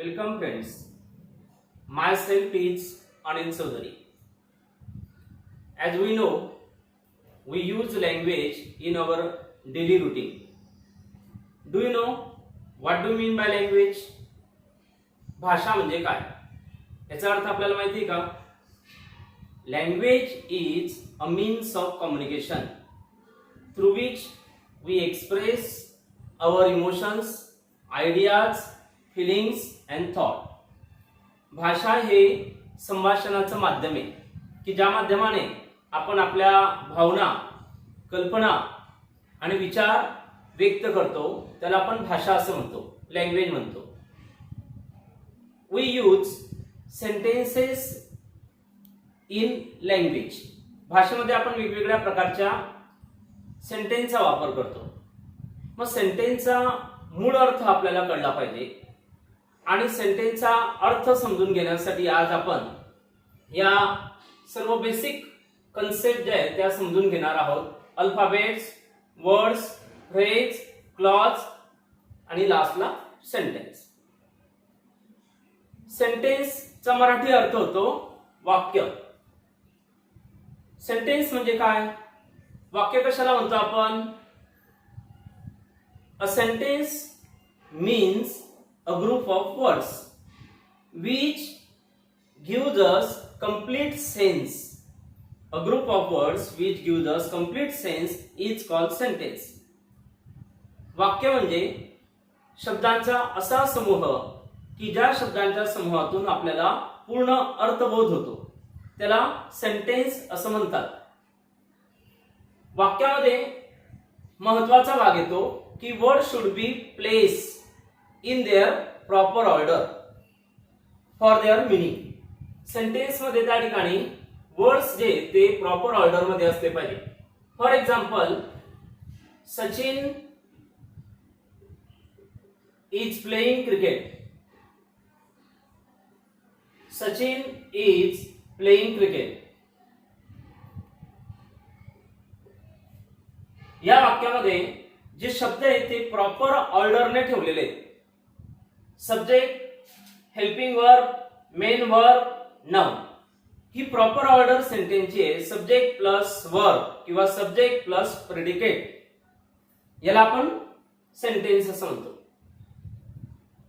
Welcome friends. Myself is Anil Chaudhary. As we know, we use language in our daily routine. Do you know what do you mean by language? भाषा म्हणजे काय? याचा अर्थ आपल्याला माहिती आहे का? Language is a means of communication through which we express our emotions, ideas, feelings and thought. भाषा हे संभाषणाचं माध्यम आहे की ज्या माध्यमाने आपण आपल्या भावना, कल्पना आणि विचार व्यक्त करतो, त्याला आपण भाषा असं म्हणतो, लँग्वेज म्हणतो. We use sentences in language. भाषेमध्ये आपण वेगवेगळ्या प्रकारच्या सेंटेन्सचा वापर करतो. मग सेंटेन्सचा मूळ अर्थ आपल्याला कळला पाहिजे आणि सेंटेन्सचा अर्थ समजून घेण्यासाठी आज आपण या सर्व बेसिक कन्सेप्ट ज्या आहेत त्या समजून घेणार आहोत. अल्फाबेट्स, वर्ड्स, फ्रेज, क्लॉज आणि लास्टला सेंटेन्स. सेंटेन्सचा मराठी अर्थ होतो वाक्य. सेंटेन्स म्हणजे काय? वाक्य कशाला म्हणतो आपण? A sentence means a group of words which gives us complete sense. A group of words which gives us complete sense is called sentence. वाक्य म्हणजे शब्दांचा असा समूह की ज्या शब्दांच्या समूहातून आपल्याला पूर्ण अर्थबोध होतो, त्याला सेंटेन्स असं म्हणतात. वाक्यामध्ये महत्त्वाचा भाग येतो की word should be place in their proper order for their meaning. Sentence मध्ये त्या ठिकाणी वर्ड्स जे ते प्रॉपर ऑर्डर मध्ये असले पाहिजे. For example, Sachin is playing cricket. Sachin is playing cricket. या वाक्यामध्ये जे शब्द आहेत ते प्रॉपर ऑर्डरने ठेवलेले आहेत. Subject, helping verb, main verb, noun ही प्रॉपर ऑर्डर सेंटेन्सची आहे. सब्जेक्ट प्लस वर्ब किंवा सब्जेक्ट प्लस प्रेडिकेट याला आपण सेंटेन्स असं म्हणतो.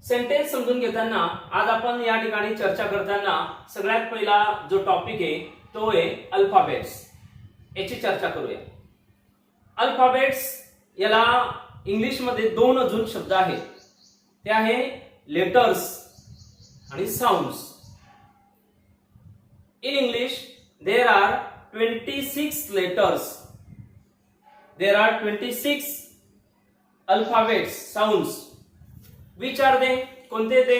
सेंटेन्स समजून घेताना आज आपण या ठिकाणी चर्चा करताना सगळ्यात पहिला जो टॉपिक आहे तो आहे अल्फाबेट्स. याची चर्चा करूया. अल्फाबेट्स याला इंग्लिश मध्ये दोन अजून शब्द आहेत. ते आहे लेटर्स आणि sounds. In English there are 26 letters. There are 26 alphabets, sounds. Which are they? कोणते ते?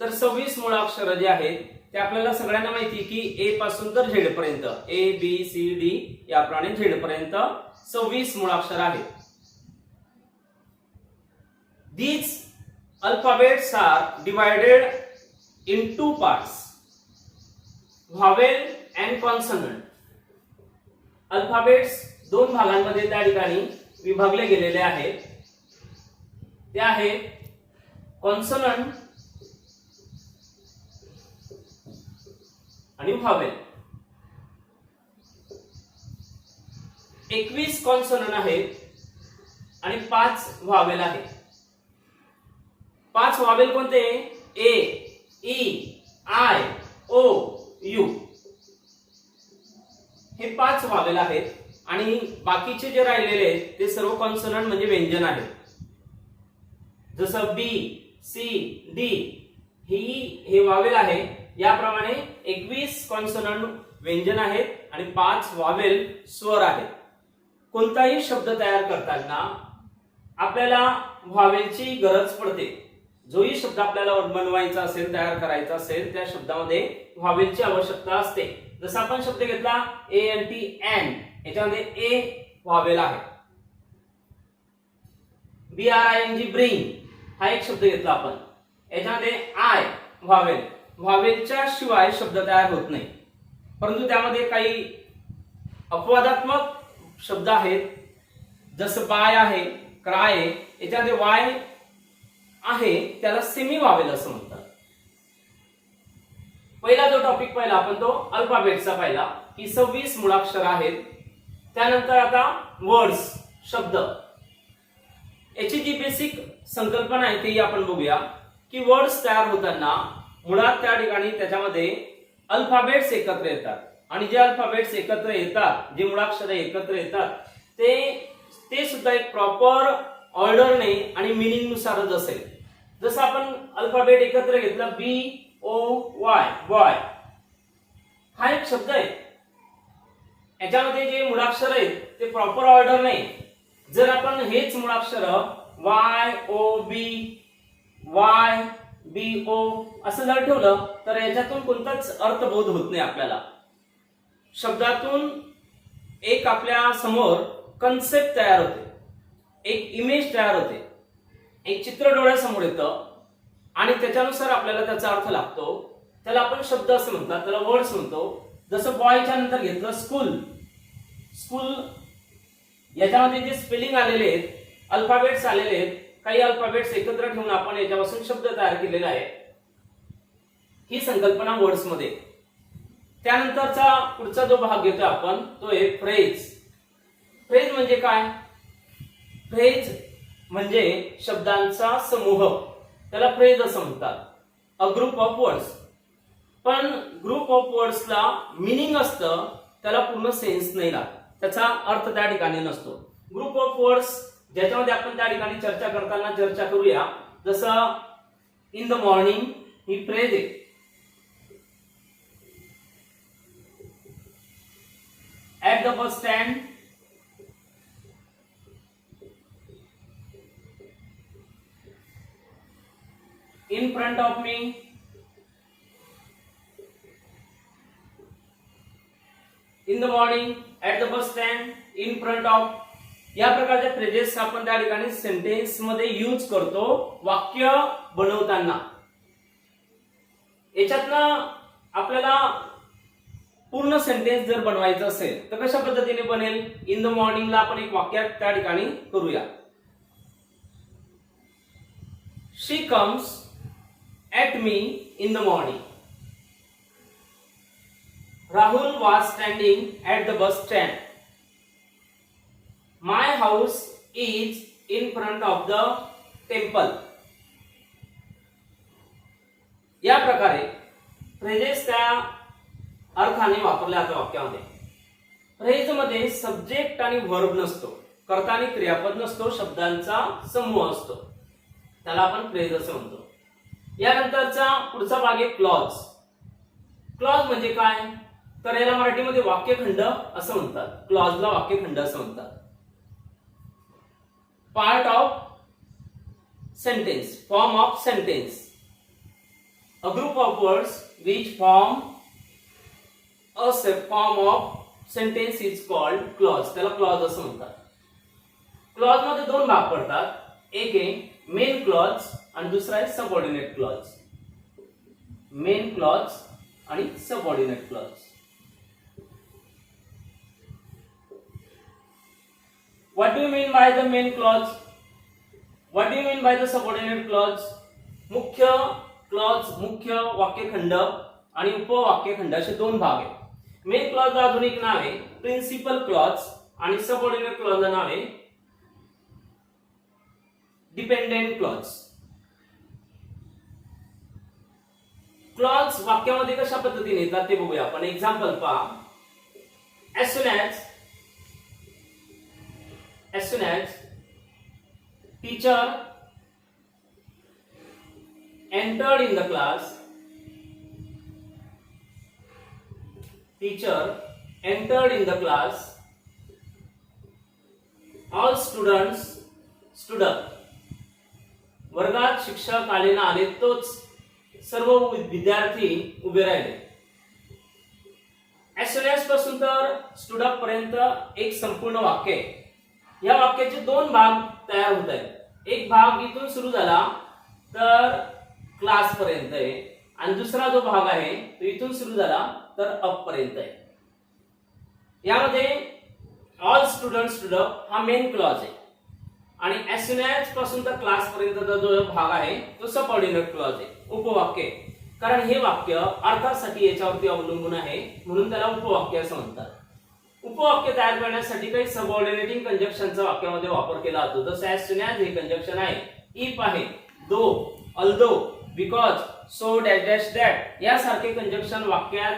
तर 26 मुळाक्षर जे आहेत ते आपल्याला सगळ्यांना माहिती की ए पासून तर झेड पर्यंत, ए बी सी डी याप्रमाणे झेड पर्यंत 26 मुळाक्षर आहेत. These alphabets are divided in two parts, vowel and consonant. Alphabets दोन भागांमध्ये त्या ठिकाणी विभागले गेलेले आहेत. ते आहेत कॉन्सोनंट आणि व्हावेल. 21 कॉन्सोनंट आहेत आणि 5 व्हावेल आहेत. 5 व्हावेल कोणते? ए, ई, आय, ओ, यू हे 5 व्हावेल आहेत आणि बाकीचे जे राहिलेले आहेत ते सर्व कॉन्सोनंट म्हणजे व्यंजन आहेत. जसं बी, सी, डी हे व्हावेल आहे. याप्रमाणे 21 कॉन्सोनंट व्यंजन आहेत आणि 5 व्हावेल स्वर आहेत. कोणताही शब्द तयार करताना आपल्याला व्हावेलची गरज पडते. जोही शब्द आपल्याला बनवायचा असेल, तयार करायचा असेल, त्या शब्दामध्ये व्हावेलची आवश्यकता असते. जसं आपण शब्द घेतला ए एन टी एन, याच्यामध्ये ए व्हावेल आहे. B R I N G bring हा एक शब्द घेतला आपण, याच्यामध्ये आय व्हावेल. व्हावेलच्या शिवाय शब्द तयार होत नाही. परंतु त्यामध्ये काही अपवादात्मक शब्द आहेत. जसं बाय आहे, क्राय, याच्यामध्ये वाय आहे त्याला सेमी वावेल असं म्हणतात. पहिला जो टॉपिक पाहिला आपण तो अल्फाबेटचा पाहिला की 26 मुळाक्षर आहेत. त्यानंतर आता वर्ड्स शब्द, याची जी बेसिक संकल्पना आहे ती आपण बघूया की वर्ड्स तयार होताना मुळात त्या ठिकाणी त्याच्यामध्ये अल्फाबेट्स एकत्र येतात आणि जे अल्फाबेट्स एकत्र येतात, जे मुळाक्षर एकत्र येतात ते सुद्धा एक प्रॉपर ऑर्डरने आणि मीनिंग नुसारच असेल. जसं आपण अल्फाबेट एकत्र घेतला BOY बॉय, हा एक शब्द आहे. याच्यामध्ये जे मुळाक्षर आहेत ते प्रॉपर ऑर्डर नाही. जर आपण हेच मुळाक्षर YOBO असं जर ठेवलं तर याच्यातून कोणताच अर्थबोध होत नाही आपल्याला. शब्दातून एक आपल्या समोर कन्सेप्ट तयार होते, एक इमेज तयार होते, एक चित्र डोळ्यासमोर येतं आणि त्याच्यानुसार आपल्याला त्याचा अर्थ लागतो. त्याला आपण शब्द असं म्हणतात, त्याला वर्ड्स म्हणतो. जसं बॉयच्या नंतर घेतलं स्कूल, स्कूल याच्यामध्ये जे स्पेलिंग आलेले आहेत, अल्फाबेट्स आलेले आहेत, काही अल्फाबेट्स एकत्र ठेवून आपण याच्यापासून शब्द तयार केलेला आहे. ही संकल्पना वर्ड्स मध्ये. त्यानंतरचा पुढचा जो भाग घेतो आपण तो आहे फ्रेज. फ्रेज म्हणजे काय? फ्रेज म्हणजे शब्दांचा समूह, त्याला फ्रेज असं म्हणतात. A group of words. पण ग्रुप ऑफ वर्ड्सला मीनिंग असतं, त्याला पूर्ण सेन्स नाही राहत, त्याचा अर्थ त्या ठिकाणी नसतो. ग्रुप ऑफ वर्ड्स ज्याच्यामध्ये आपण त्या ठिकाणी चर्चा करताना चर्चा करूया. जसं इन द मॉर्निंग ही फ्रेज आहे. At the bus stand, in front of me, in the morning, at the bus stand, in front of, या प्रकारच्या फ्रेजेस आपण त्या ठिकाणी सेंटेन्स मध्ये यूज करतो वाक्य बनवताना. याच्यातनं आपल्याला पूर्ण सेंटेन्स जर बनवायचं असेल तर कशा पद्धतीने बनेल? इन द मॉर्निंगला आपण एक वाक्य त्या ठिकाणी करूया. She comes at me in the morning. Rahul was standing at the bus stand. My house is in front of the temple. या प्रकारे फ्रेजेस त्या अर्थाने वापरल्या जातात वाक्यामध्ये. फ्रेज मध्ये सब्जेक्ट आणि वर्ब नसतो, कर्ता आणि क्रियापद नसतो, शब्दांचा समूह असतो, त्याला आपण फ्रेज असं म्हणतो. यानंतरचा पुढचा भाग आहे क्लॉज. क्लॉज म्हणजे काय? तर याला मराठीमध्ये वाक्यखंड असं म्हणतात. क्लॉजला वाक्यखंड असं म्हणतात. Part of sentence, form of sentence. A group of words which form a form of sentence is called clause. त्याला क्लॉज असं म्हणतात. क्लॉज मध्ये दोन भाग पडतात. एक आहे मेन क्लॉज आणि दुसरा आहे सबऑर्डिनेट क्लॉज. मेन क्लॉज आणि subordinate clause. What do you mean by the main clause? What do you mean by the subordinate clause? मुख्य क्लॉज, मुख्य वाक्यखंड आणि उपवाक्यखंड असे दोन भाग आहेत. मेन क्लॉजला अजून एक नाव आहे प्रिन्सिपल क्लॉज आणि सबऑर्डिनेट क्लॉजला नाव आहे डिपेंडेंट क्लॉज. क्लॉज वाक्यामध्ये कशा पद्धतीने येतात ते बघूया आपण. एक्झाम्पल पहा. As soon as teacher entered in the class, all students stood up. वर्गात शिक्षक आले ना आले तोच सर्व विद्यार्थी उभे राहिले. As soon as पासून तर stood up पर्यंत एक संपूर्ण वाक्य आहे. या वाक्याचे दोन भाग तयार होत आहेत. एक भाग इथून सुरू झाला तर क्लास पर्यंत आहे आणि दुसरा जो भाग आहे तो इथून सुरू झाला तर अप पर्यंत आहे. यामध्ये ऑल स्टुडंट्स स्टूड अप हा मेन क्लॉज आहे. आणि as soon as पासून तर क्लास पर्यंतचा जो भाग आहे तो सबऑर्डिनेट क्लॉज आहे, उपवाक्य आहे. कारण हे वाक्य अर्थासाठी याच्यावरती अवलंबून आहे म्हणून त्याला उपवाक्य असं म्हणतात. उपवाक्य तयार करण्यासाठी काही सबऑर्डिनेटिंग कंजक्शनचा वाक्यामध्ये वापर केला जातो. जसं as soon as हे कंजक्शन आहे, इफ आहे, though, although, because, so, dash dash that यासारखे कंजक्शन वाक्यात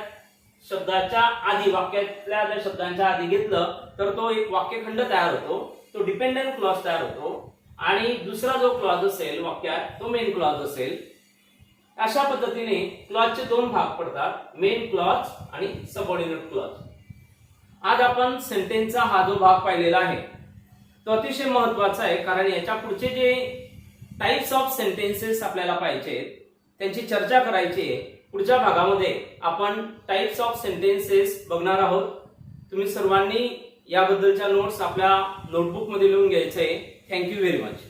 शब्दाच्या आधी, वाक्यातल्या त्या शब्दांच्या आधी घेतलं तर तो एक वाक्यखंड तयार होतो, तो डिपेंडंट क्लॉज तयार होतो आणि दुसरा जो क्लॉज असेल वाक्यात तो मेन क्लॉज असेल. अशा पद्धतीने क्लॉजचे दोन भाग पडतात, मेन क्लॉज आणि सबऑर्डिनेट क्लॉज. आज आपण सेंटेन्सचा हा जो भाग पाहिलेला आहे तो अतिशय महत्वाचा आहे, कारण याच्या पुढचे जे टाइप्स ऑफ सेंटेन्सेस आपल्याला पाहिजे त्यांची चर्चा करायची आहे. पुढच्या भागामध्ये आपण टाइप्स ऑफ सेंटेन्सेस बघणार आहोत. तुम्ही सर्वांनी याबद्दलच्या नोट्स आपल्या नोटबुक मध्ये लिहून घ्यायचे आहे. Thank you very much.